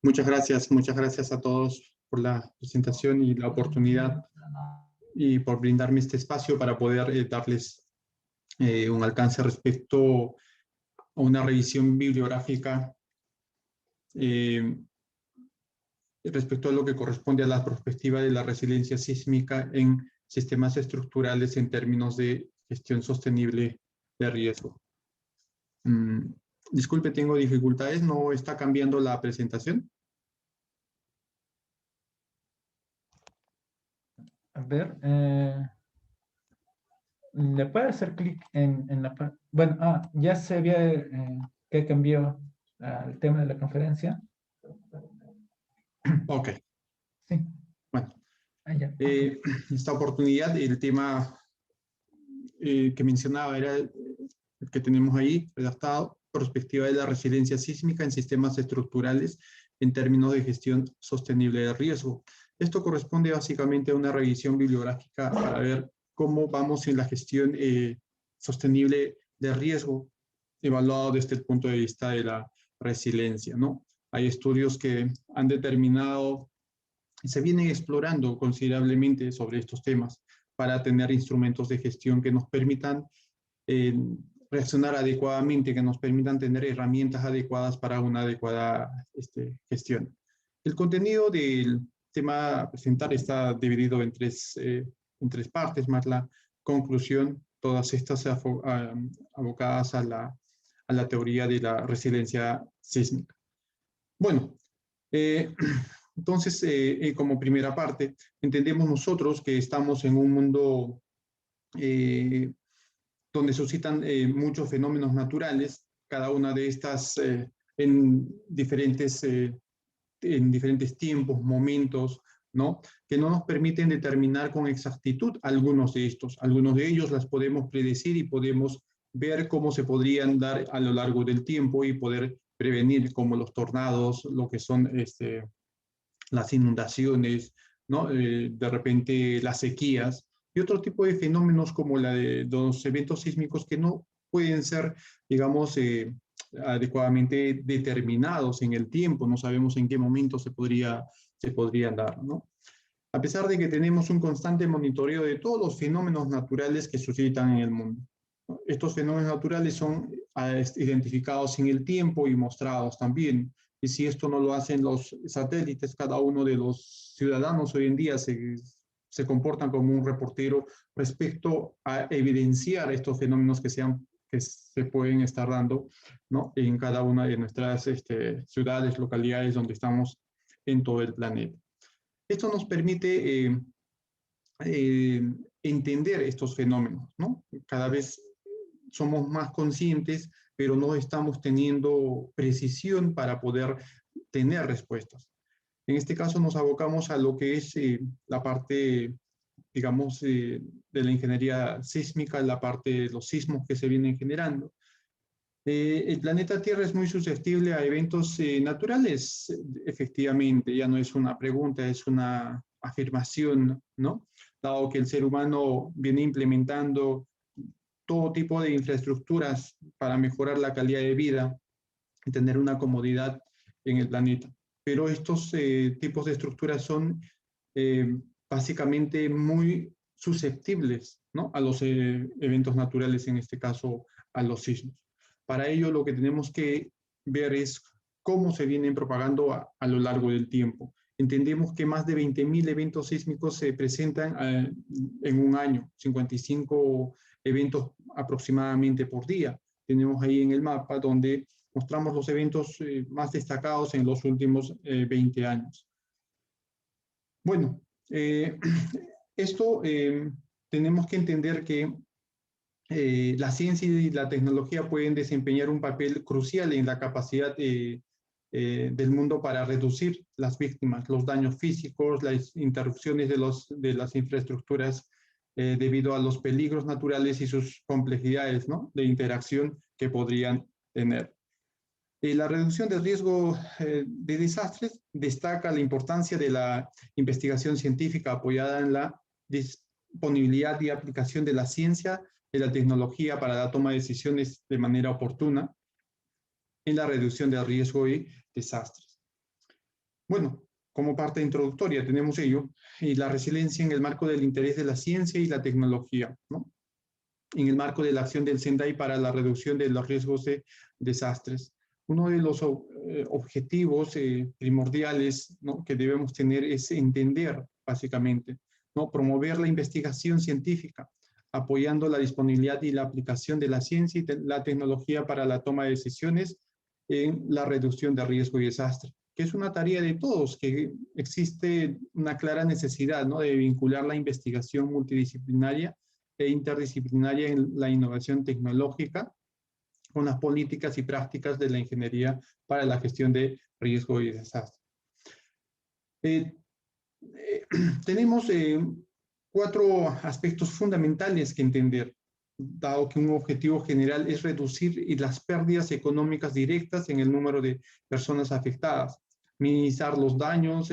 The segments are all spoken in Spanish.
Muchas gracias a todos por la presentación y la oportunidad y por brindarme este espacio para poder darles un alcance respecto a una revisión bibliográfica respecto a lo que corresponde a la perspectiva de la resiliencia sísmica en sistemas estructurales en términos de gestión sostenible de riesgo. Disculpe, tengo dificultades, ¿no está cambiando la presentación? A ver, ¿le puede hacer clic en la parte? Bueno, ya se ve que cambió el tema de la conferencia. Ok. Sí. Bueno, Ya. esta oportunidad, el tema que mencionaba era el que tenemos ahí redactado, perspectiva de la resiliencia sísmica en sistemas estructurales en términos de gestión sostenible de riesgo. Esto corresponde básicamente a una revisión bibliográfica para ver cómo vamos en la gestión sostenible de riesgo, evaluado desde el punto de vista de la resiliencia, ¿no? Hay estudios que han determinado, se vienen explorando considerablemente sobre estos temas para tener instrumentos de gestión que nos permitan reaccionar adecuadamente, que nos permitan tener herramientas adecuadas para una adecuada gestión. El contenido del tema a presentar está dividido en tres partes, más la conclusión, todas estas abocadas a la teoría de la resiliencia sísmica. Bueno, entonces, como primera parte, entendemos nosotros que estamos en un mundo donde suscitan muchos fenómenos naturales, cada una de estas en diferentes tiempos, momentos, ¿no? Que no nos permiten determinar con exactitud algunos de estos. Algunos de ellos las podemos predecir y podemos ver cómo se podrían dar a lo largo del tiempo y poder prevenir, como los tornados, lo que son las inundaciones, ¿no? De repente las sequías y otro tipo de fenómenos como la de los eventos sísmicos que no pueden ser, digamos, adecuadamente determinados en el tiempo, no sabemos en qué momento se podrían dar, ¿no? A pesar de que tenemos un constante monitoreo de todos los fenómenos naturales que suscitan en el mundo. Estos fenómenos naturales son identificados en el tiempo y mostrados también. Y si esto no lo hacen los satélites, cada uno de los ciudadanos hoy en día se comportan como un reportero respecto a evidenciar estos fenómenos que se pueden estar dando, ¿no? En cada una de nuestras ciudades, localidades donde estamos en todo el planeta. Esto nos permite entender estos fenómenos, ¿no? Cada vez somos más conscientes, pero no estamos teniendo precisión para poder tener respuestas. En este caso nos abocamos a lo que es la parte, digamos, de la ingeniería sísmica, la parte de los sismos que se vienen generando. El planeta Tierra es muy susceptible a eventos naturales, efectivamente, ya no es una pregunta, es una afirmación, ¿no? Dado que el ser humano viene implementando todo tipo de infraestructuras para mejorar la calidad de vida y tener una comodidad en el planeta. Pero estos tipos de estructuras son básicamente muy susceptibles, ¿no? A los eventos naturales, en este caso a los sismos. Para ello lo que tenemos que ver es cómo se vienen propagando a lo largo del tiempo. Entendemos que más de 20.000 eventos sísmicos se presentan en un año, 55 eventos aproximadamente por día. Tenemos ahí en el mapa donde mostramos los eventos más destacados en los últimos 20 años. Bueno, esto tenemos que entender que la ciencia y la tecnología pueden desempeñar un papel crucial en la capacidad del mundo para reducir las víctimas, los daños físicos, las interrupciones de las infraestructuras debido a los peligros naturales y sus complejidades, ¿no? De interacción que podrían tener. La reducción del riesgo de desastres destaca la importancia de la investigación científica apoyada en la disponibilidad y aplicación de la ciencia y la tecnología para la toma de decisiones de manera oportuna en la reducción del riesgo y desastres. Bueno, como parte introductoria tenemos ello, y la resiliencia en el marco del interés de la ciencia y la tecnología, ¿no? En el marco de la acción del SENDAI para la reducción de los riesgos de desastres. Uno de los objetivos primordiales, ¿no?, que debemos tener es entender, básicamente, ¿no?, promover la investigación científica, apoyando la disponibilidad y la aplicación de la ciencia y la tecnología para la toma de decisiones en la reducción de riesgo y desastre, que es una tarea de todos, que existe una clara necesidad, ¿no?, de vincular la investigación multidisciplinaria e interdisciplinaria en la innovación tecnológica con las políticas y prácticas de la ingeniería para la gestión de riesgo y desastre. Tenemos 4 aspectos fundamentales que entender, dado que un objetivo general es reducir las pérdidas económicas directas en el número de personas afectadas, minimizar los daños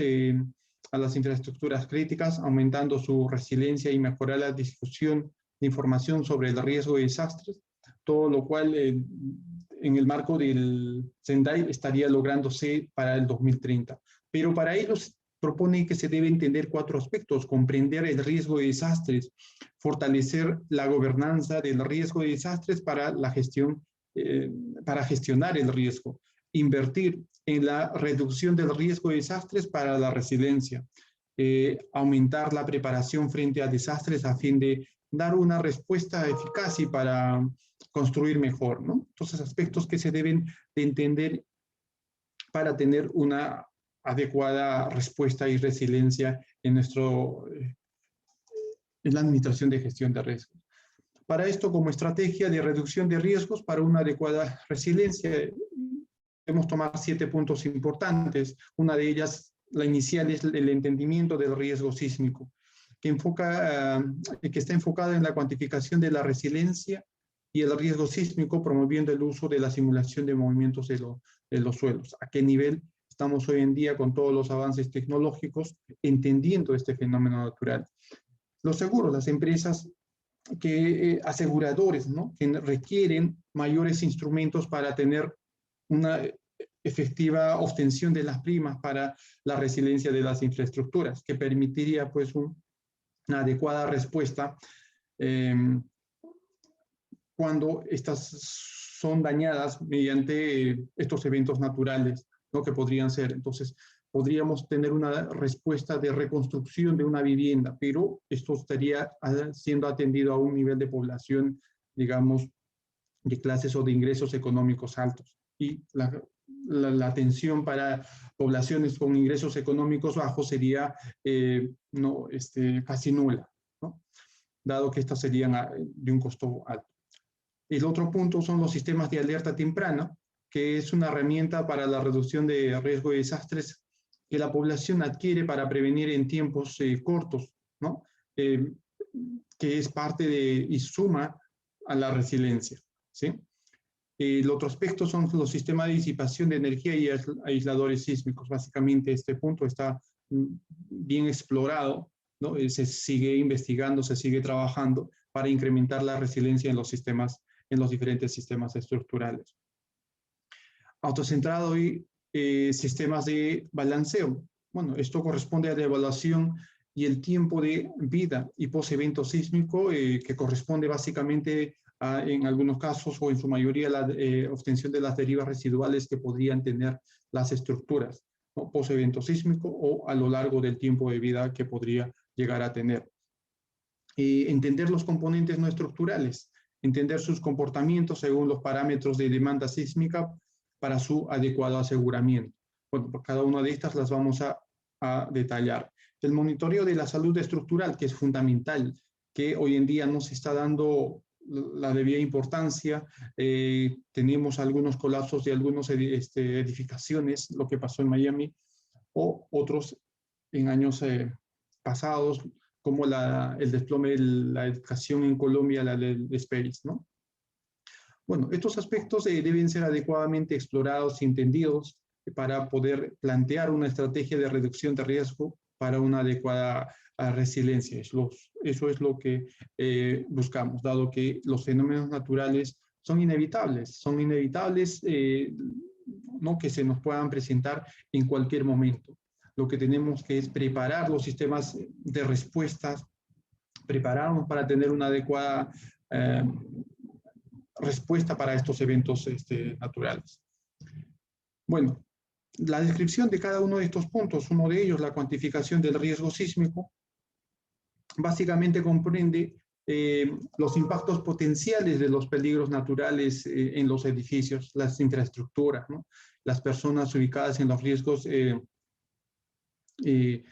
a las infraestructuras críticas, aumentando su resiliencia y mejorar la difusión de información sobre el riesgo de desastres, todo lo cual en el marco del SENDAI estaría lográndose para el 2030. Pero para ello propone que se debe entender 4 aspectos: comprender el riesgo de desastres, fortalecer la gobernanza del riesgo de desastres para la gestión, para gestionar el riesgo, invertir en la reducción del riesgo de desastres para la resiliencia, aumentar la preparación frente a desastres a fin de dar una respuesta eficaz y para construir mejor, ¿no? Entonces, aspectos que se deben de entender para tener una adecuada respuesta y resiliencia en en la administración de gestión de riesgos. Para esto, como estrategia de reducción de riesgos para una adecuada resiliencia, debemos tomar 7 puntos importantes. Una de ellas, la inicial, es el entendimiento del riesgo sísmico, que está enfocada en la cuantificación de la resiliencia y el riesgo sísmico, promoviendo el uso de la simulación de movimientos de los suelos. ¿A qué nivel estamos hoy en día con todos los avances tecnológicos entendiendo este fenómeno natural? Los seguros, las empresas aseguradores, ¿no?, que requieren mayores instrumentos para tener una efectiva obtención de las primas para la resiliencia de las infraestructuras, que permitiría pues una adecuada respuesta cuando estas son dañadas mediante estos eventos naturales, ¿no?, que podrían ser. Entonces, podríamos tener una respuesta de reconstrucción de una vivienda, pero esto estaría siendo atendido a un nivel de población, digamos, de clases o de ingresos económicos altos. Y la atención para poblaciones con ingresos económicos bajos sería casi nula, ¿no?, dado que estas serían de un costo alto. El otro punto son los sistemas de alerta temprana, que es una herramienta para la reducción de riesgo de desastres que la población adquiere para prevenir en tiempos cortos, ¿no?, que es parte y suma a la resiliencia, ¿sí? El otro aspecto son los sistemas de disipación de energía y aisladores sísmicos. Básicamente este punto está bien explorado, ¿no? Se sigue investigando, se sigue trabajando para incrementar la resiliencia en los sistemas, en los diferentes sistemas estructurales. Autocentrado y sistemas de balanceo. Bueno, esto corresponde a la evaluación y el tiempo de vida y post-evento sísmico, que corresponde básicamente en algunos casos o en su mayoría la obtención de las derivas residuales que podrían tener las estructuras, ¿no?, post-evento sísmico o a lo largo del tiempo de vida que podría llegar a tener. Entender los componentes no estructurales, entender sus comportamientos según los parámetros de demanda sísmica para su adecuado aseguramiento. Bueno, por cada una de estas las vamos a detallar. El monitoreo de la salud estructural, que es fundamental, que hoy en día no se está dando la debida importancia. Tenemos algunos colapsos de algunas edificaciones, lo que pasó en Miami, o otros en años pasados, como el desplome de la educación en Colombia, la del Space, ¿no? Bueno, estos aspectos deben ser adecuadamente explorados y entendidos para poder plantear una estrategia de reducción de riesgo para una adecuada resiliencia. Eso es lo que buscamos, dado que los fenómenos naturales son inevitables, ¿no?, que se nos puedan presentar en cualquier momento. lo que tenemos que es preparar los sistemas de respuestas, prepararnos para tener una adecuada respuesta para estos eventos naturales. Bueno, la descripción de cada uno de estos puntos, uno de ellos, la cuantificación del riesgo sísmico, básicamente comprende los impactos potenciales de los peligros naturales en los edificios, las infraestructuras, ¿no? Las personas ubicadas en los riesgos que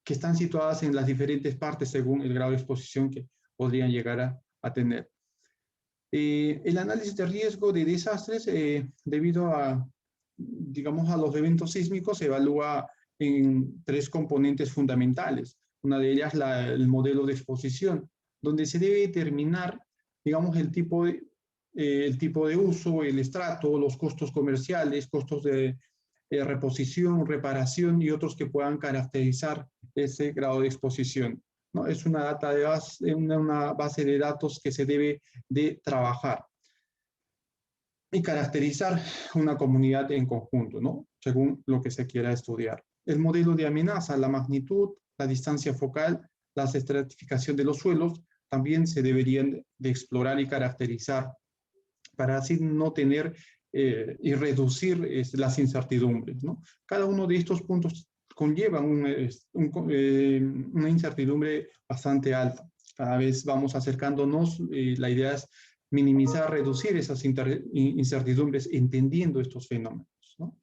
están situadas en las diferentes partes según el grado de exposición que podrían llegar a tener. El análisis de riesgo de desastres debido a, digamos, a los eventos sísmicos se evalúa en 3 componentes fundamentales. Una de ellas el modelo de exposición, donde se debe determinar, digamos, el tipo de uso, el estrato, los costos comerciales, costos de reposición, reparación y otros que puedan caracterizar ese grado de exposición, ¿no? Es una base de datos que se debe de trabajar y caracterizar una comunidad en conjunto, ¿no? Según lo que se quiera estudiar. El modelo de amenaza, la magnitud, la distancia focal, la estratificación de los suelos, también se deberían de explorar y caracterizar para así no tener y reducir las incertidumbres, ¿no? Cada uno de estos puntos conlleva una incertidumbre bastante alta. Cada vez vamos acercándonos, la idea es minimizar, reducir esas incertidumbres entendiendo estos fenómenos, ¿no?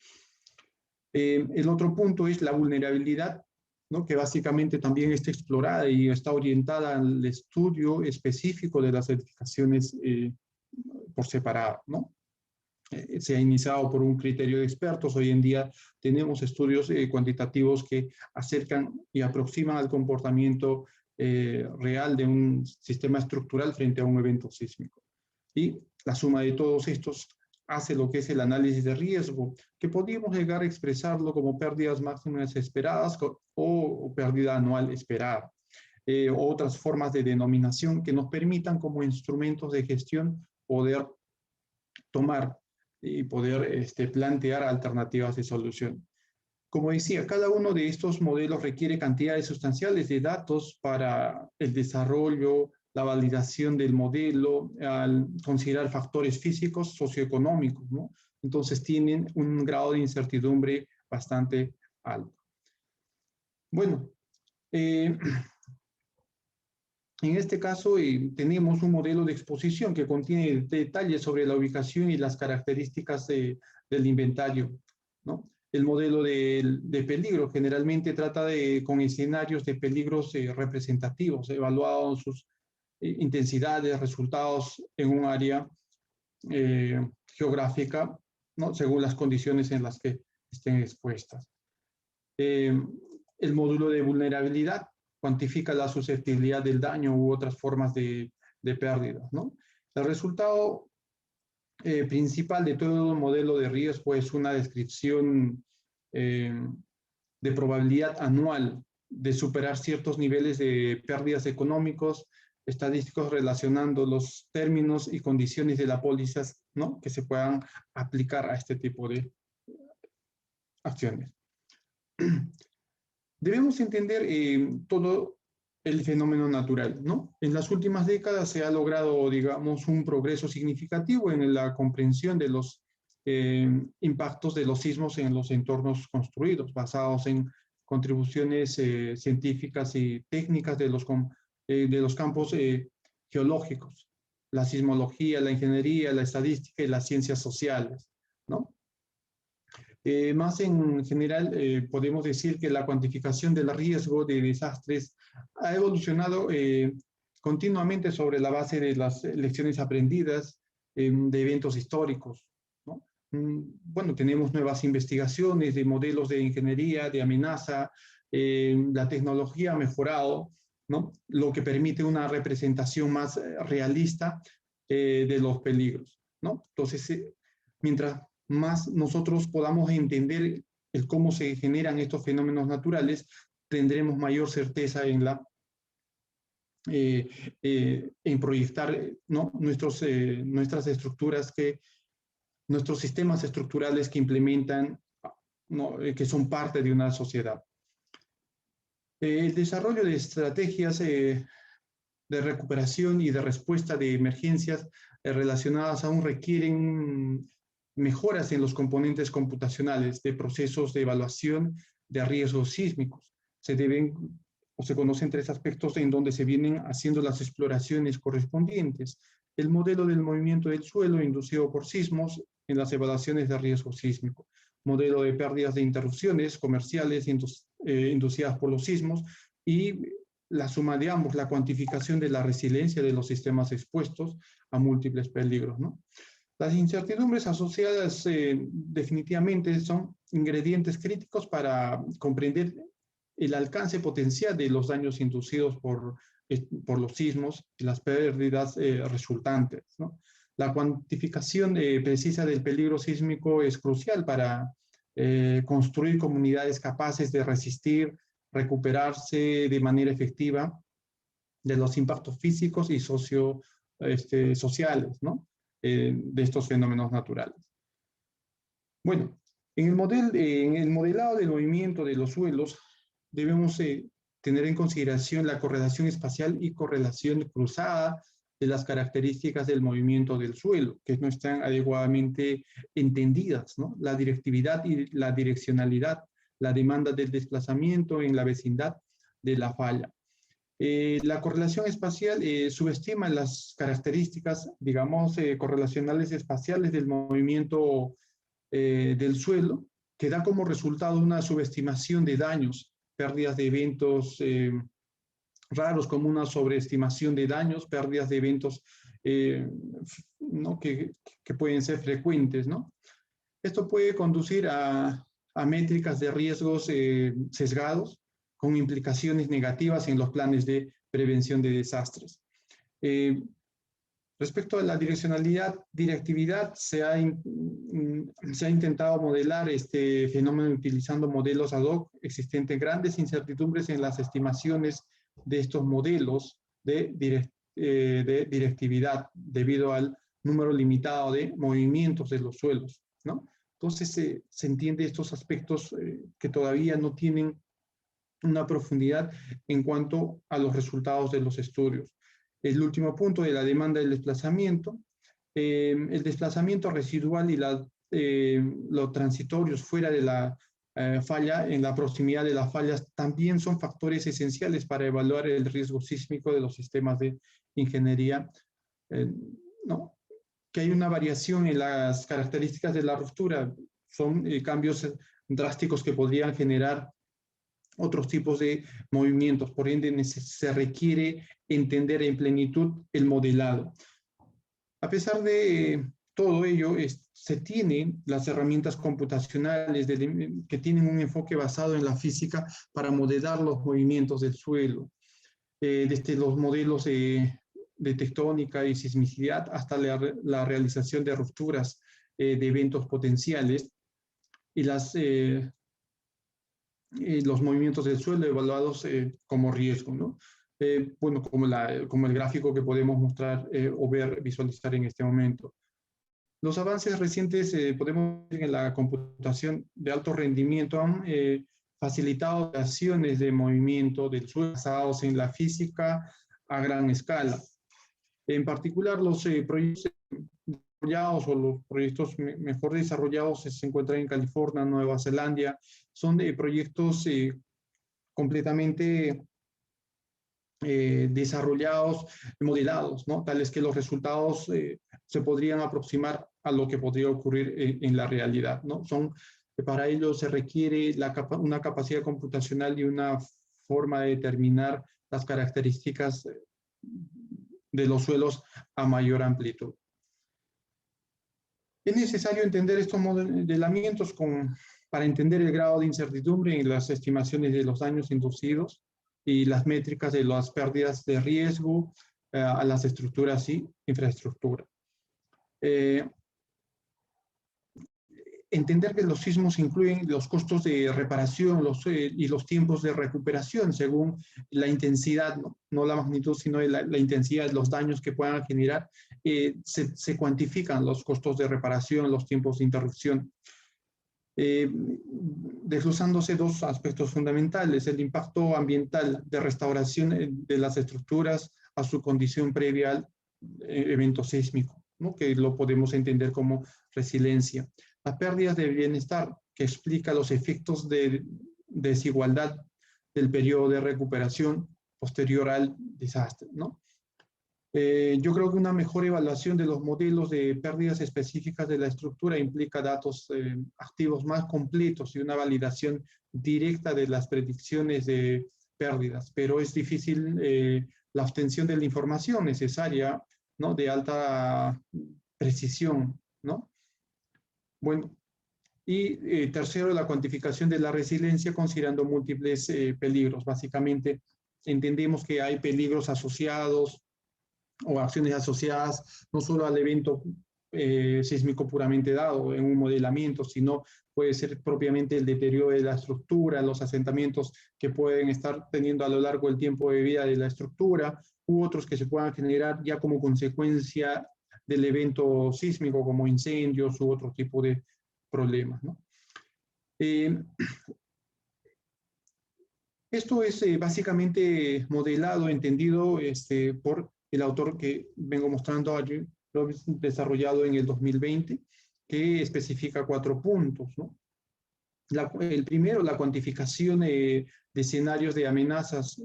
El otro punto es la vulnerabilidad, ¿no? Que básicamente también está explorada y está orientada al estudio específico de las edificaciones por separado, ¿no? Se ha iniciado por un criterio de expertos. Hoy en día tenemos estudios cuantitativos que acercan y aproximan al comportamiento real de un sistema estructural frente a un evento sísmico. Y la suma de todos estos hace lo que es el análisis de riesgo, que podríamos llegar a expresarlo como pérdidas máximas esperadas o pérdida anual esperada. Otras formas de denominación que nos permitan como instrumentos de gestión poder tomar y poder plantear alternativas de solución. Como decía, cada uno de estos modelos requiere cantidades sustanciales de datos para el desarrollo, la validación del modelo, al considerar factores físicos, socioeconómicos, ¿no? Entonces tienen un grado de incertidumbre bastante alto. Bueno, en este caso tenemos un modelo de exposición que contiene detalles sobre la ubicación y las características del inventario, ¿no? El modelo de peligro generalmente trata con escenarios de peligros representativos, evaluados sus intensidades, resultados en un área geográfica, ¿no? Según las condiciones en las que estén expuestas. El módulo de vulnerabilidad cuantifica la susceptibilidad del daño u otras formas de pérdida, ¿no? El resultado principal de todo el modelo de riesgo es una descripción de probabilidad anual de superar ciertos niveles de pérdidas económicos, estadísticos relacionando los términos y condiciones de la póliza, ¿no? Que se puedan aplicar a este tipo de acciones. Debemos entender todo el fenómeno natural, ¿no? En las últimas décadas se ha logrado, digamos, un progreso significativo en la comprensión de los impactos de los sismos en los entornos construidos, basados en contribuciones científicas y técnicas de los campos geológicos, la sismología, la ingeniería, la estadística y las ciencias sociales, ¿no? Más en general, podemos decir que la cuantificación del riesgo de desastres ha evolucionado continuamente sobre la base de las lecciones aprendidas de eventos históricos, ¿no? Bueno, tenemos nuevas investigaciones de modelos de ingeniería, de amenaza, la tecnología ha mejorado, ¿no? Lo que permite una representación más realista de los peligros, ¿no? Entonces, mientras más nosotros podamos entender el cómo se generan estos fenómenos naturales, tendremos mayor certeza en proyectar, ¿no? nuestras estructuras, nuestros sistemas estructurales que implementan ¿no? Que son parte de una sociedad. El desarrollo de estrategias de recuperación y de respuesta de emergencias relacionadas aún requieren mejoras en los componentes computacionales de procesos de evaluación de riesgos sísmicos. Se deben o se conocen tres aspectos en donde se vienen haciendo las exploraciones correspondientes. El modelo del movimiento del suelo inducido por sismos en las evaluaciones de riesgo sísmico. Modelo de pérdidas de interrupciones comerciales inducidas por los sismos y la suma de ambos, la cuantificación de la resiliencia de los sistemas expuestos a múltiples peligros, ¿no? Las incertidumbres asociadas definitivamente son ingredientes críticos para comprender el alcance potencial de los daños inducidos por los sismos y las pérdidas resultantes, ¿no? La cuantificación precisa del peligro sísmico es crucial para construir comunidades capaces de resistir, recuperarse de manera efectiva de los impactos físicos y sociales, ¿no? De estos fenómenos naturales. Bueno, en el modelado del movimiento de los suelos debemos tener en consideración la correlación espacial y correlación cruzada de las características del movimiento del suelo, que no están adecuadamente entendidas, ¿no? La directividad y la direccionalidad, la demanda del desplazamiento en la vecindad de la falla. La correlación espacial subestima las características, digamos, correlacionales espaciales del movimiento del suelo, que da como resultado una subestimación de daños, pérdidas de eventos raros, como una sobreestimación de daños, pérdidas de eventos ¿no? que pueden ser frecuentes, ¿no? Esto puede conducir a métricas de riesgos sesgados, con implicaciones negativas en los planes de prevención de desastres. Respecto a la directividad, se ha intentado modelar este fenómeno utilizando modelos ad hoc. Existen grandes incertidumbres en las estimaciones de estos modelos de directividad debido al número limitado de movimientos de los suelos, ¿no? Entonces se entiende estos aspectos que todavía no tienen una profundidad en cuanto a los resultados de los estudios. El último punto de la demanda del desplazamiento. El desplazamiento residual y los transitorios fuera de la falla, en la proximidad de las fallas, también son factores esenciales para evaluar el riesgo sísmico de los sistemas de ingeniería, ¿no? Que hay una variación en las características de la ruptura, son cambios drásticos que podrían generar otros tipos de movimientos. Por ende, se requiere entender en plenitud el modelado. A pesar de todo ello, se tienen las herramientas computacionales que tienen un enfoque basado en la física para modelar los movimientos del suelo, desde los modelos de tectónica y sismicidad hasta la realización de rupturas de eventos potenciales y los movimientos del suelo evaluados como riesgo, ¿no? Bueno, como el gráfico que podemos mostrar o visualizar en este momento. Los avances recientes, podemos decir, en la computación de alto rendimiento han facilitado acciones de movimiento del suelo basados en la física a gran escala. En particular, los proyectos desarrollados o los proyectos mejor desarrollados se encuentran en California, Nueva Zelanda. Son proyectos completamente desarrollados, modelados, ¿no? Tales que los resultados se podrían aproximar a lo que podría ocurrir en la realidad, ¿no? Para ello se requiere una capacidad computacional y una forma de determinar las características de los suelos a mayor amplitud. Es necesario entender estos modelamientos para entender el grado de incertidumbre en las estimaciones de los daños inducidos y las métricas de las pérdidas de riesgo a las estructuras y infraestructura. Entender que los sismos incluyen los costos de reparación y los tiempos de recuperación según la intensidad, no la magnitud, sino la intensidad de los daños que puedan generar. Se cuantifican los costos de reparación, los tiempos de interrupción. desglosándose dos aspectos fundamentales: el impacto ambiental de restauración de las estructuras a su condición previa al evento sísmico, ¿no? Que lo podemos entender como resiliencia. Las pérdidas de bienestar, que explica los efectos de desigualdad del periodo de recuperación posterior al desastre, ¿no? Yo creo que una mejor evaluación de los modelos de pérdidas específicas de la estructura implica datos activos más completos y una validación directa de las predicciones de pérdidas, pero es difícil la obtención de la información necesaria, ¿no? De alta precisión, ¿no? Bueno, y tercero, la cuantificación de la resiliencia considerando múltiples peligros. Básicamente, entendemos que hay peligros asociados o acciones asociadas no solo al evento sísmico puramente dado en un modelamiento, sino puede ser propiamente el deterioro de la estructura, los asentamientos que pueden estar teniendo a lo largo del tiempo de vida de la estructura, u otros que se puedan generar ya como consecuencia del evento sísmico, como incendios u otro tipo de problemas, ¿no? Esto es básicamente modelado, entendido por el autor que vengo mostrando allí, desarrollado en el 2020, que especifica 4 puntos, ¿no? El primero, la cuantificación de escenarios de amenazas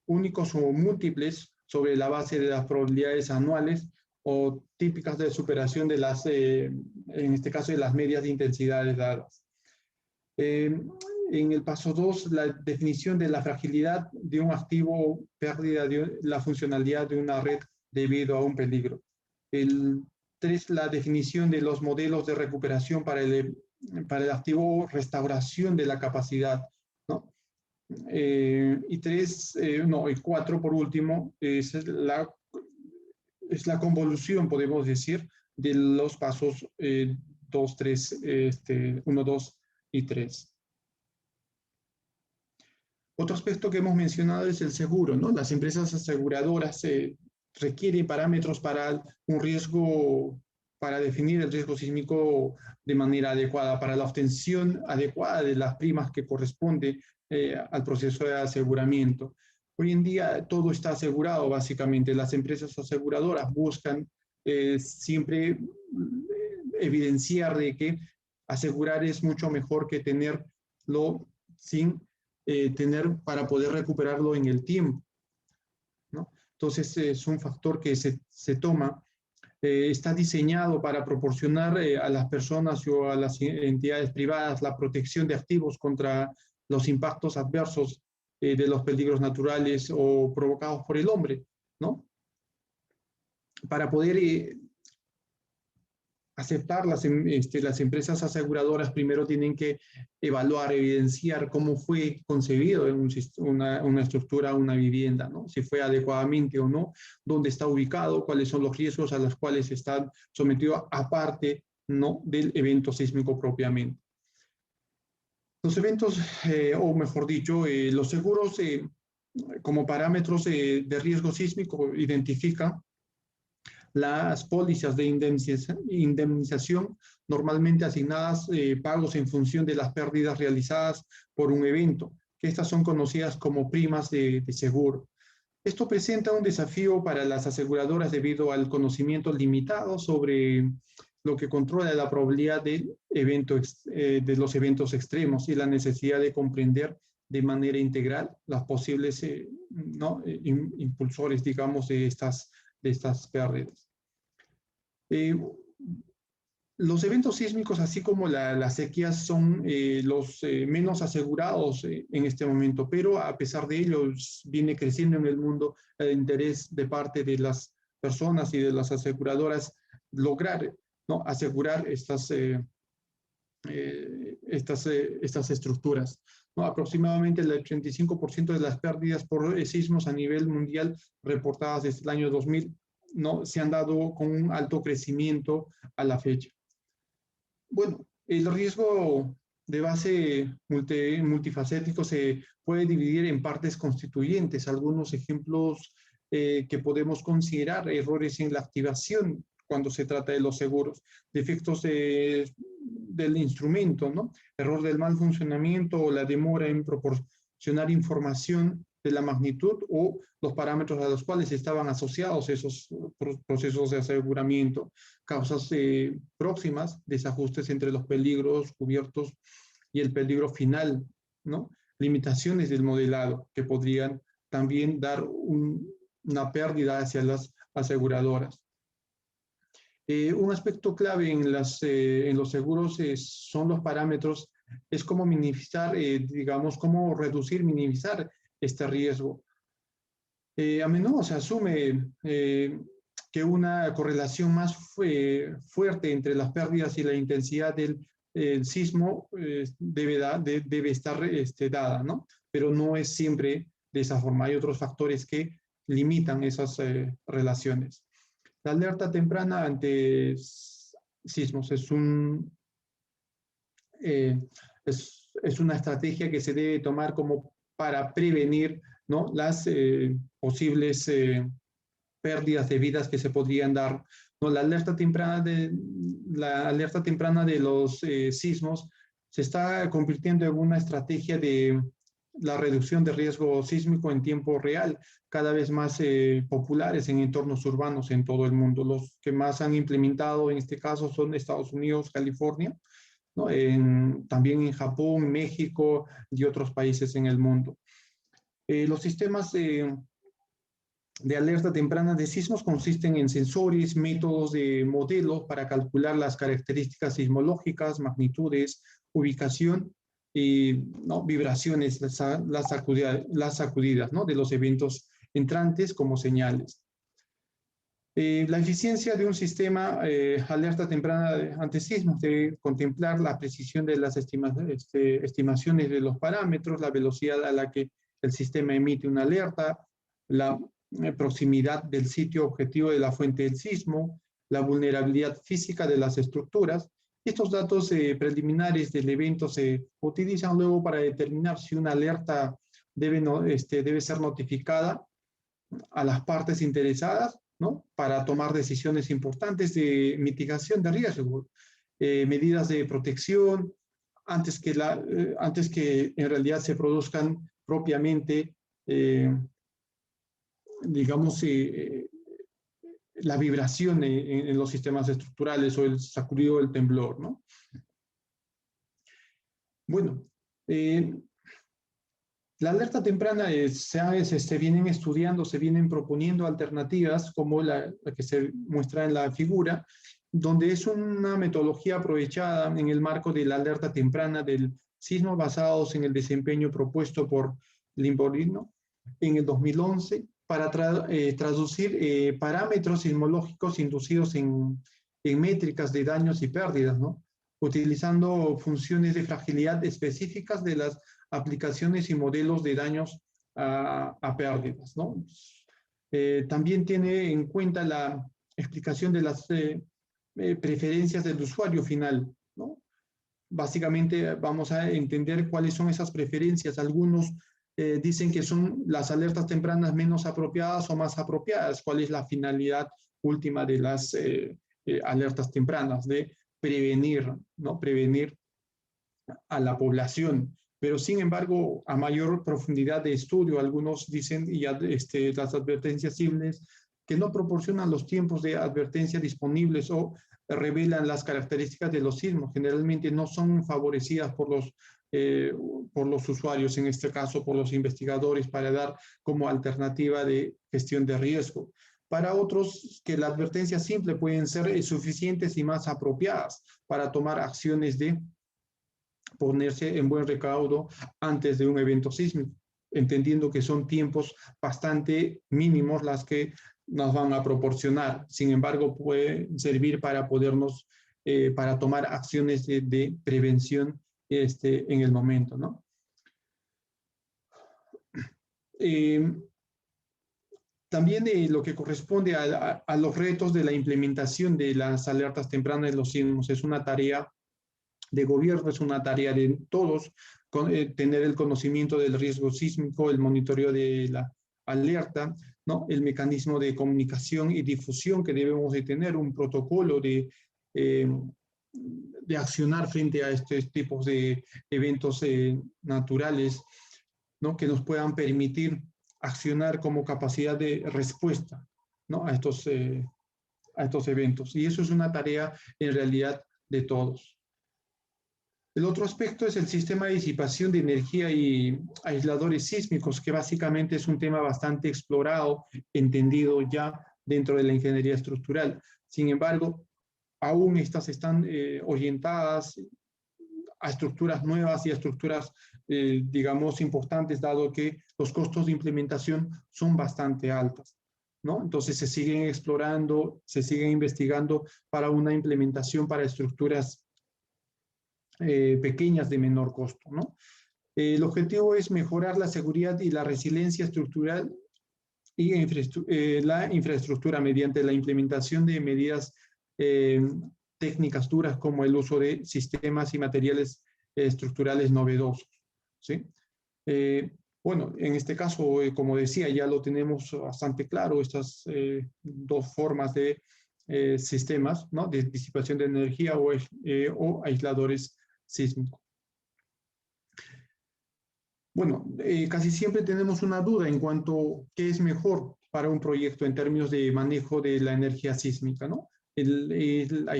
únicos o múltiples sobre la base de las probabilidades anuales o típicas de superación de las, en este caso, de las medias de intensidades dadas. En el paso 2, la definición de la fragilidad de un activo, pérdida de la funcionalidad de una red debido a un peligro. El 3, la definición de los modelos de recuperación para el activo, restauración de la capacidad, ¿no? Y 4, por último, es la convolución, podemos decir, de los pasos 2, 3, 1, 2 y 3. Otro aspecto que hemos mencionado es el seguro, ¿no? Las empresas aseguradoras requieren parámetros para un riesgo, para definir el riesgo sísmico de manera adecuada, para la obtención adecuada de las primas que corresponde al proceso de aseguramiento. Hoy en día todo está asegurado, básicamente. Las empresas aseguradoras buscan siempre evidenciar de que asegurar es mucho mejor que tenerlo sin tener para poder recuperarlo en el tiempo, ¿no? Entonces es un factor que se toma, está diseñado para proporcionar a las personas o a las entidades privadas la protección de activos contra los impactos adversos de los peligros naturales o provocados por el hombre, ¿no? Para poder aceptar las empresas aseguradoras primero tienen que evaluar, evidenciar cómo fue concebido una estructura, una vivienda, ¿no? Si fue adecuadamente o no, dónde está ubicado, cuáles son los riesgos a los cuales están sometidos aparte, ¿no? Del evento sísmico propiamente. Los eventos, o mejor dicho, los seguros como parámetros de riesgo sísmico identifican las pólizas de indemnización normalmente asignadas pagos en función de las pérdidas realizadas por un evento, que estas son conocidas como primas de seguro. Esto presenta un desafío para las aseguradoras debido al conocimiento limitado sobre lo que controla la probabilidad de los eventos extremos y la necesidad de comprender de manera integral las posibles impulsores, digamos, de estas pérdidas. Los eventos sísmicos, así como las sequías, son los menos asegurados en este momento, pero a pesar de ello viene creciendo en el mundo el interés de parte de las personas y de las aseguradoras lograr, ¿no? Asegurar estas estructuras, ¿no? Aproximadamente el 85% de las pérdidas por sismos a nivel mundial reportadas desde el año 2000 ¿no? Se han dado con un alto crecimiento a la fecha. Bueno, el riesgo de base multifacético se puede dividir en partes constituyentes. Algunos ejemplos que podemos considerar: errores en la activación cuando se trata de los seguros, defectos del instrumento, ¿no? Error del mal funcionamiento o la demora en proporcionar información de la magnitud o los parámetros a los cuales estaban asociados esos procesos de aseguramiento, causas próximas, desajustes entre los peligros cubiertos y el peligro final, ¿no? Limitaciones del modelado que podrían también dar una pérdida hacia las aseguradoras. Un aspecto clave en los seguros son los parámetros, es cómo minimizar, digamos, cómo reducir, minimizar este riesgo. A menudo se asume que una correlación más fuerte entre las pérdidas y la intensidad del sismo debe estar dada, ¿no? Pero no es siempre de esa forma. Hay otros factores que limitan esas relaciones. La alerta temprana ante sismos es una estrategia que se debe tomar como para prevenir, ¿no?, las posibles pérdidas de vidas que se podrían dar, ¿no? La alerta temprana de los sismos se está convirtiendo en una estrategia de la reducción de riesgo sísmico en tiempo real, cada vez más populares en entornos urbanos en todo el mundo. Los que más han implementado en este caso son Estados Unidos, California, ¿no? También en Japón, México y otros países en el mundo. Los sistemas de alerta temprana de sismos consisten en sensores, métodos de modelos para calcular las características sismológicas, magnitudes, ubicación y, ¿no?, vibraciones, las sacudidas, ¿no?, de los eventos entrantes como señales. La eficiencia de un sistema alerta temprana ante sismos debe contemplar la precisión de las estimaciones de los parámetros, la velocidad a la que el sistema emite una alerta, la proximidad del sitio objetivo de la fuente del sismo, la vulnerabilidad física de las estructuras. Estos datos preliminares del evento se utilizan luego para determinar si una alerta debe ser notificada a las partes interesadas, ¿no?, para tomar decisiones importantes de mitigación de riesgo, medidas de protección, antes que en realidad se produzcan propiamente, digamos, la vibración en los sistemas estructurales o el sacudido del temblor, ¿no? Bueno, la alerta temprana se vienen estudiando, se vienen proponiendo alternativas como la que se muestra en la figura, donde es una metodología aprovechada en el marco de la alerta temprana del sismo basados en el desempeño propuesto por Limborino en el 2011 para traducir parámetros sismológicos inducidos en métricas de daños y pérdidas, ¿no?, utilizando funciones de fragilidad específicas de las aplicaciones y modelos de daños a pérdidas, ¿no? También tiene en cuenta la explicación de las preferencias del usuario final, ¿no? Básicamente vamos a entender cuáles son esas preferencias. Algunos dicen que son las alertas tempranas menos apropiadas o más apropiadas. ¿Cuál es la finalidad última de las alertas tempranas? De prevenir, ¿no? Prevenir a la población. Pero sin embargo, a mayor profundidad de estudio, algunos dicen, y las advertencias simples, que no proporcionan los tiempos de advertencia disponibles o revelan las características de los sismos. Generalmente no son favorecidas por los usuarios, en este caso por los investigadores, para dar como alternativa de gestión de riesgo. Para otros, que la advertencia simple pueden ser suficientes y más apropiadas para tomar acciones de ponerse en buen recaudo antes de un evento sísmico, entendiendo que son tiempos bastante mínimos las que nos van a proporcionar. Sin embargo, puede servir para para tomar acciones de prevención en el momento, ¿no? También lo que corresponde a los retos de la implementación de las alertas tempranas de los sismos es una tarea de gobierno, es una tarea de todos, tener el conocimiento del riesgo sísmico, el monitoreo de la alerta, ¿no?, el mecanismo de comunicación y difusión que debemos de tener, un protocolo de accionar frente a estos tipos de eventos naturales, ¿no? Que nos puedan permitir accionar como capacidad de respuesta, ¿no? A estos eventos. Y eso es una tarea en realidad de todos. El otro aspecto es el sistema de disipación de energía y aisladores sísmicos, que básicamente es un tema bastante explorado, entendido ya dentro de la ingeniería estructural. Sin embargo, aún estas están orientadas a estructuras nuevas y a estructuras, digamos, importantes, dado que los costos de implementación son bastante altos, ¿no? Entonces se siguen explorando, se siguen investigando para una implementación para estructuras pequeñas de menor costo, ¿no? El objetivo es mejorar la seguridad y la resiliencia estructural y la infraestructura mediante la implementación de medidas técnicas duras como el uso de sistemas y materiales estructurales novedosos, ¿sí? Bueno, en este caso, como decía, ya lo tenemos bastante claro, estas dos formas de sistemas, ¿no? De disipación de energía o aisladores sísmicos. Bueno, casi siempre tenemos una duda en cuanto a qué es mejor para un proyecto en términos de manejo de la energía sísmica, ¿no? La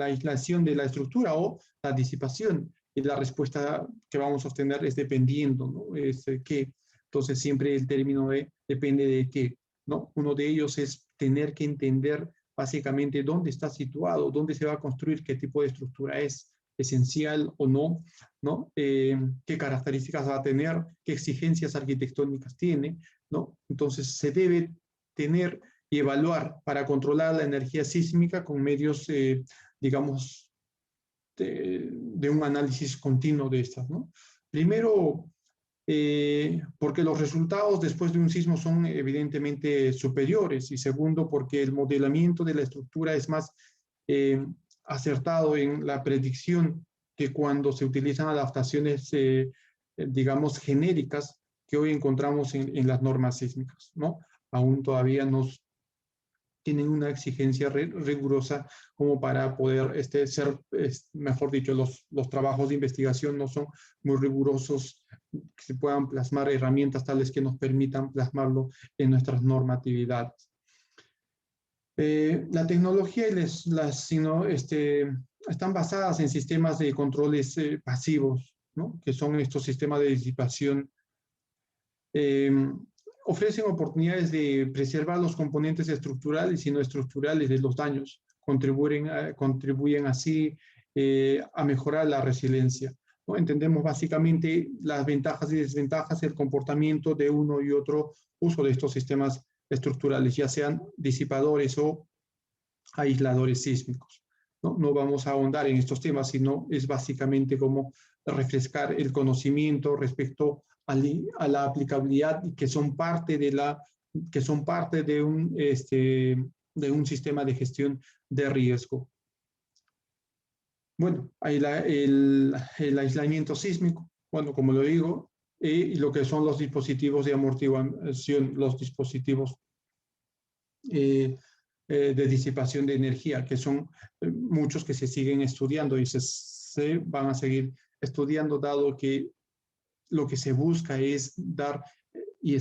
aislación de la estructura o la disipación. Y la respuesta que vamos a obtener es dependiendo, ¿no? Es qué. Entonces, siempre el término depende de qué, ¿no? Uno de ellos es tener que entender básicamente dónde está situado, dónde se va a construir, qué tipo de estructura es esencial o no, ¿no? Qué características va a tener, qué exigencias arquitectónicas tiene, ¿no? Entonces se debe tener y evaluar para controlar la energía sísmica con medios, digamos, de un análisis continuo de estas, ¿no? Primero, porque los resultados después de un sismo son evidentemente superiores, y segundo, porque el modelamiento de la estructura es más acertado en la predicción que cuando se utilizan adaptaciones, digamos, genéricas que hoy encontramos en las normas sísmicas, ¿no? Aún todavía nos tienen una exigencia rigurosa como para poder ser, mejor dicho, los trabajos de investigación no son muy rigurosos, que se puedan plasmar herramientas tales que nos permitan plasmarlo en nuestras normatividades. La tecnología y están basadas en sistemas de controles pasivos, ¿no? Que son estos sistemas de disipación. Ofrecen oportunidades de preservar los componentes estructurales y no estructurales de los daños, contribuyen así a mejorar la resiliencia, ¿no? Entendemos básicamente las ventajas y desventajas del comportamiento de uno y otro uso de estos sistemas estructurales, ya sean disipadores o aisladores sísmicos, ¿no? No vamos a ahondar en estos temas, sino es básicamente como refrescar el conocimiento respecto a la aplicabilidad y que son parte de un sistema de gestión de riesgo. Bueno, el aislamiento sísmico, bueno, como lo digo, y lo que son los dispositivos de amortiguación, los dispositivos de disipación de energía, que son muchos que se siguen estudiando y se van a seguir estudiando, dado que lo que se busca es dar y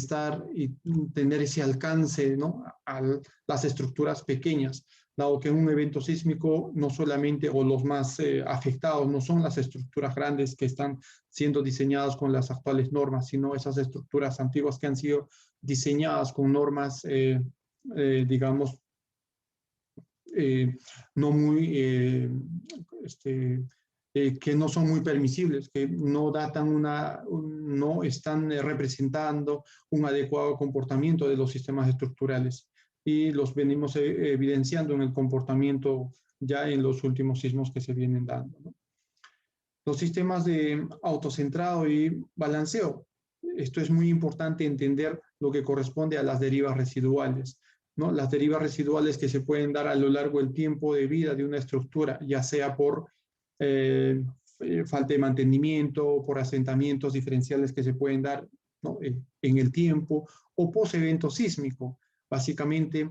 tener ese alcance, ¿no? A las estructuras pequeñas, dado que en un evento sísmico no solamente, o los más afectados, no son las estructuras grandes que están siendo diseñadas con las actuales normas, sino esas estructuras antiguas que han sido diseñadas con normas, digamos, no muy, que no son muy permisibles, que no no están representando un adecuado comportamiento de los sistemas estructurales, y los venimos evidenciando en el comportamiento ya en los últimos sismos que se vienen dando, ¿no? Los sistemas de autocentrado y balanceo. Esto es muy importante entender lo que corresponde a las derivas residuales, ¿no? Las derivas residuales que se pueden dar a lo largo del tiempo de vida de una estructura, ya sea por falta de mantenimiento, por asentamientos diferenciales que se pueden dar, ¿no? En el tiempo, o post evento sísmico. Básicamente,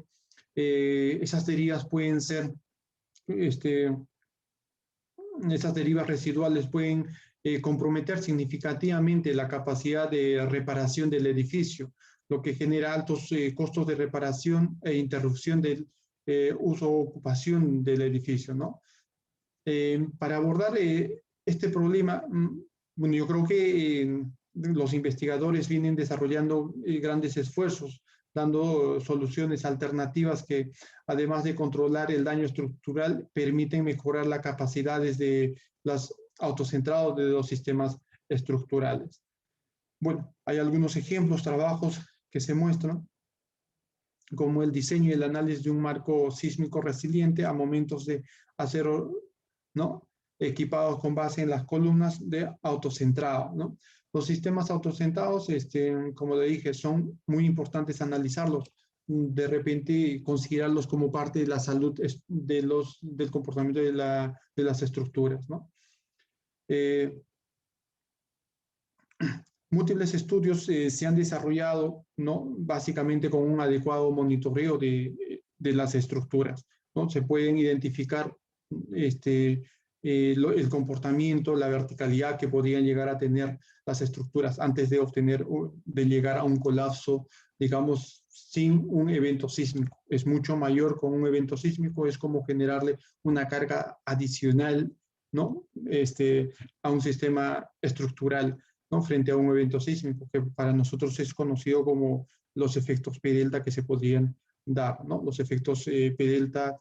esas derivas pueden ser esas derivas residuales pueden comprometer significativamente la capacidad de reparación del edificio, lo que genera altos costos de reparación e interrupción del uso o ocupación del edificio, ¿no? Para abordar este problema, bueno, yo creo que los investigadores vienen desarrollando grandes esfuerzos, dando soluciones alternativas que, además de controlar el daño estructural, permiten mejorar las capacidades de los autocentrados de los sistemas estructurales. Bueno, hay algunos ejemplos, trabajos que se muestran, como el diseño y el análisis de un marco sísmico resiliente a momentos de acero, ¿no?, equipados con base en las columnas de autocentrado, ¿no? Los sistemas autocentrados, como le dije, son muy importantes analizarlos, de repente considerarlos como parte de la salud del comportamiento de las estructuras, ¿no? Múltiples estudios se han desarrollado, ¿no?, básicamente con un adecuado monitoreo de las estructuras, ¿no? Se pueden identificar el comportamiento, la verticalidad que podrían llegar a tener las estructuras antes de llegar a un colapso, digamos, sin un evento sísmico. Es mucho mayor con un evento sísmico, es como generarle una carga adicional, ¿no?, a un sistema estructural, ¿no?, frente a un evento sísmico, que para nosotros es conocido como los efectos P delta que se podrían dar, ¿no? Los efectos P delta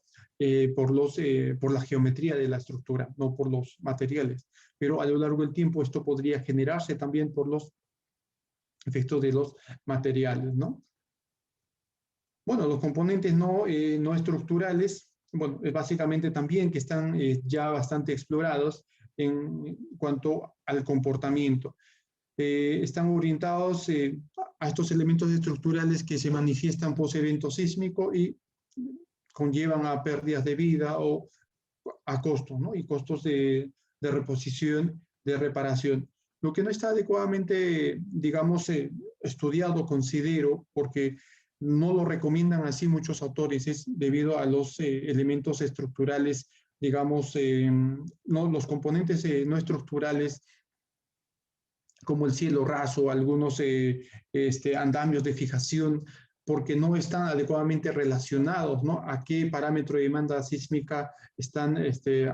por la geometría de la estructura, no por los materiales. Pero a lo largo del tiempo esto podría generarse también por los efectos de los materiales, ¿no? Bueno, los componentes no estructurales, bueno, básicamente también que están ya bastante explorados en cuanto al comportamiento. Están orientados a estos elementos estructurales que se manifiestan post evento sísmico y conllevan a pérdidas de vida o a costos, ¿no? Y costos de reposición, de reparación. Lo que no está adecuadamente, digamos, estudiado, considero, porque no lo recomiendan así muchos autores, es debido a los elementos estructurales, digamos, no, los componentes no estructurales, como el cielo raso, algunos andamios de fijación, porque no están adecuadamente relacionados, ¿no?, a qué parámetro de demanda sísmica están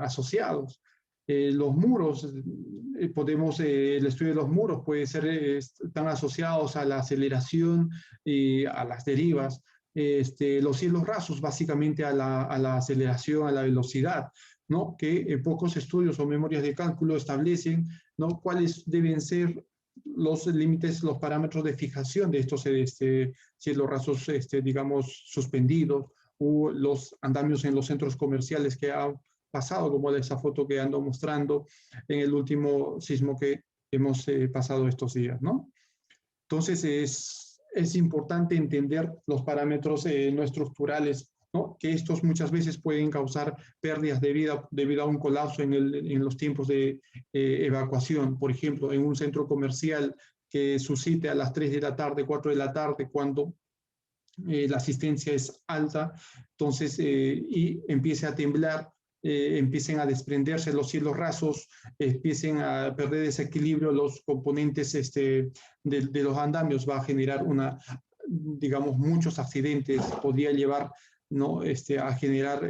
asociados. Los muros, el estudio de los muros puede ser, están asociados a la aceleración y a las derivas. Los cielos rasos, básicamente a la aceleración, a la velocidad, ¿no?, que pocos estudios o memorias de cálculo establecen, ¿no?, cuáles deben ser los límites, los parámetros de fijación de estos cielos rasos, digamos, suspendidos, o los andamios en los centros comerciales que han pasado, como esa foto que ando mostrando en el último sismo que hemos pasado estos días, ¿no? Entonces es importante entender los parámetros no estructurales, ¿no?, que estos muchas veces pueden causar pérdidas de vida debido a un colapso en los tiempos de evacuación. Por ejemplo, en un centro comercial que suscite a las 3 de la tarde, 4 de la tarde, cuando la asistencia es alta, entonces, y empiece a temblar, empiecen a desprenderse los cielos rasos, empiecen a perder ese equilibrio los componentes de los andamios, va a generar digamos, muchos accidentes, podría llevar, ¿no?, a generar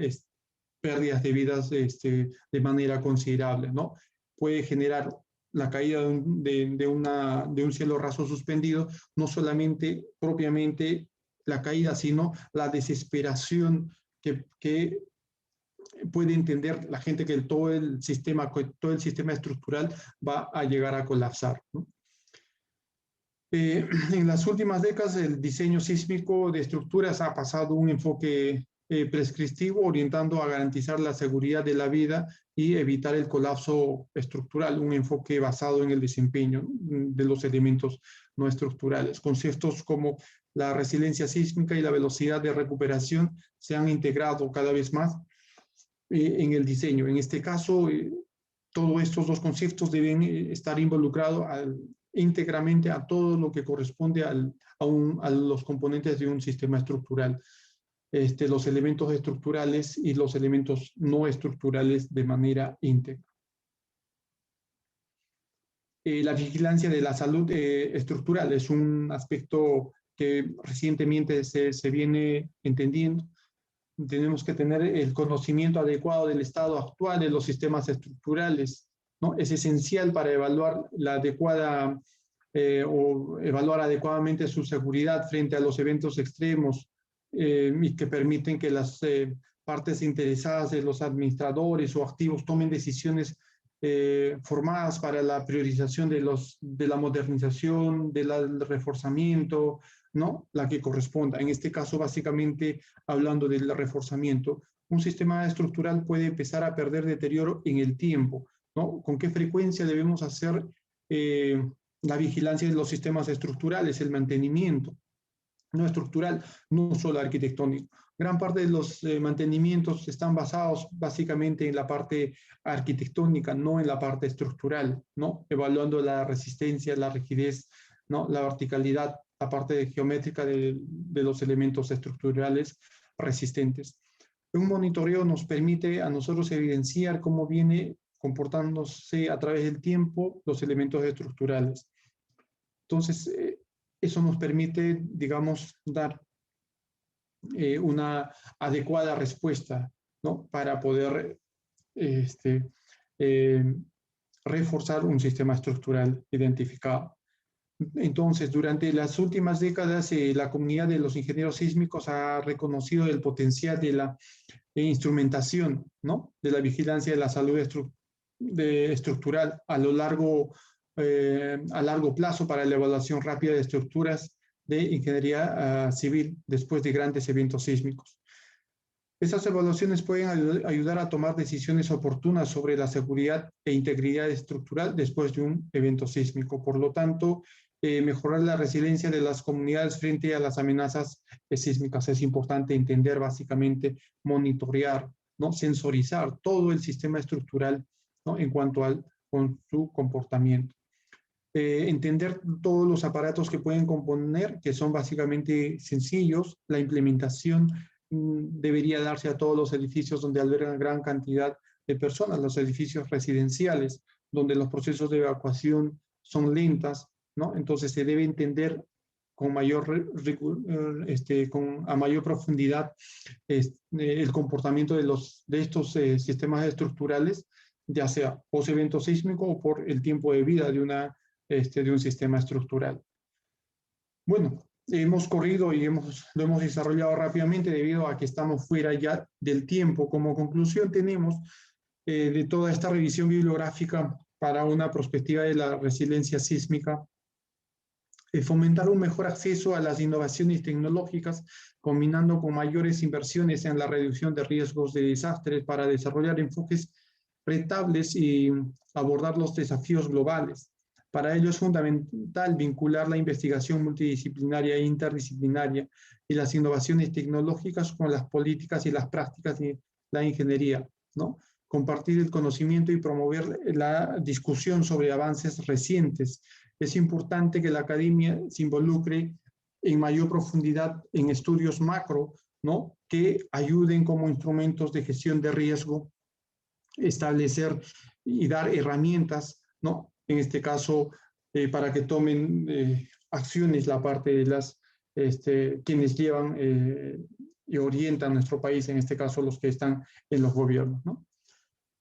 pérdidas de vidas de manera considerable, ¿no? Puede generar la caída de un cielo raso suspendido, no solamente propiamente la caída, sino la desesperación que puede entender la gente, que todo el sistema estructural va a llegar a colapsar, ¿no? En las últimas décadas, el diseño sísmico de estructuras ha pasado un enfoque prescriptivo, orientando a garantizar la seguridad de la vida y evitar el colapso estructural, un enfoque basado en el desempeño, ¿no?, de los elementos no estructurales. Conceptos como la resiliencia sísmica y la velocidad de recuperación se han integrado cada vez más en el diseño. En este caso, todos estos dos conceptos deben estar involucrados íntegramente a todo lo que corresponde a los componentes de un sistema estructural. los elementos estructurales y los elementos no estructurales de manera íntegra. La vigilancia de la salud estructural es un aspecto que recientemente se viene entendiendo. Tenemos que tener el conocimiento adecuado del estado actual de los sistemas estructurales, ¿no? Es esencial para evaluar la adecuada o evaluar adecuadamente su seguridad frente a los eventos extremos y que permiten que las partes interesadas de los administradores o activos tomen decisiones formadas para la priorización de la modernización, del reforzamiento, ¿no? La que corresponda. En este caso, básicamente, hablando del reforzamiento, un sistema estructural puede empezar a perder deterioro en el tiempo, ¿no? ¿Con qué frecuencia debemos hacer la vigilancia de los sistemas estructurales, el mantenimiento? No estructural, no solo arquitectónico. Gran parte de los mantenimientos están basados básicamente en la parte arquitectónica, no en la parte estructural, ¿no? Evaluando la resistencia, la rigidez, ¿no? La verticalidad, la parte geométrica de los elementos estructurales resistentes. Un monitoreo nos permite a nosotros evidenciar cómo viene comportándose a través del tiempo los elementos estructurales. Entonces, eso nos permite, digamos, dar una adecuada respuesta, ¿no? Para poder reforzar un sistema estructural identificado. Entonces, durante las últimas décadas, la comunidad de los ingenieros sísmicos ha reconocido el potencial de la instrumentación, ¿no? De la vigilancia de la salud estructural a largo plazo para la evaluación rápida de estructuras de ingeniería civil después de grandes eventos sísmicos. Estas evaluaciones pueden ayudar a tomar decisiones oportunas sobre la seguridad e integridad estructural después de un evento sísmico. Por lo tanto, mejorar la resiliencia de las comunidades frente a las amenazas sísmicas. Es importante entender, básicamente, monitorear, ¿no? Sensorizar todo el sistema estructural, ¿no? En cuanto con su comportamiento. Entender todos los aparatos que pueden componer, que son básicamente sencillos. La implementación debería darse a todos los edificios donde albergan gran cantidad de personas, los edificios residenciales, donde los procesos de evacuación son lentas, ¿no? Entonces se debe entender con a mayor profundidad el comportamiento de estos sistemas estructurales, ya sea post evento sísmico o por el tiempo de vida de un sistema estructural. Bueno, hemos corrido y lo hemos desarrollado rápidamente debido a que estamos fuera ya del tiempo. Como conclusión tenemos de toda esta revisión bibliográfica para una perspectiva de la resiliencia sísmica, fomentar un mejor acceso a las innovaciones tecnológicas, combinando con mayores inversiones en la reducción de riesgos de desastres para desarrollar enfoques rentables y abordar los desafíos globales. Para ello es fundamental vincular la investigación multidisciplinaria e interdisciplinaria y las innovaciones tecnológicas con las políticas y las prácticas de la ingeniería, ¿no? Compartir el conocimiento y promover la discusión sobre avances recientes. Es importante que la academia se involucre en mayor profundidad en estudios macro, ¿no? Que ayuden como instrumentos de gestión de riesgo, establecer y dar herramientas, ¿no? En este caso, para que tomen acciones la parte de quienes llevan y orientan nuestro país, en este caso los que están en los gobiernos, ¿no?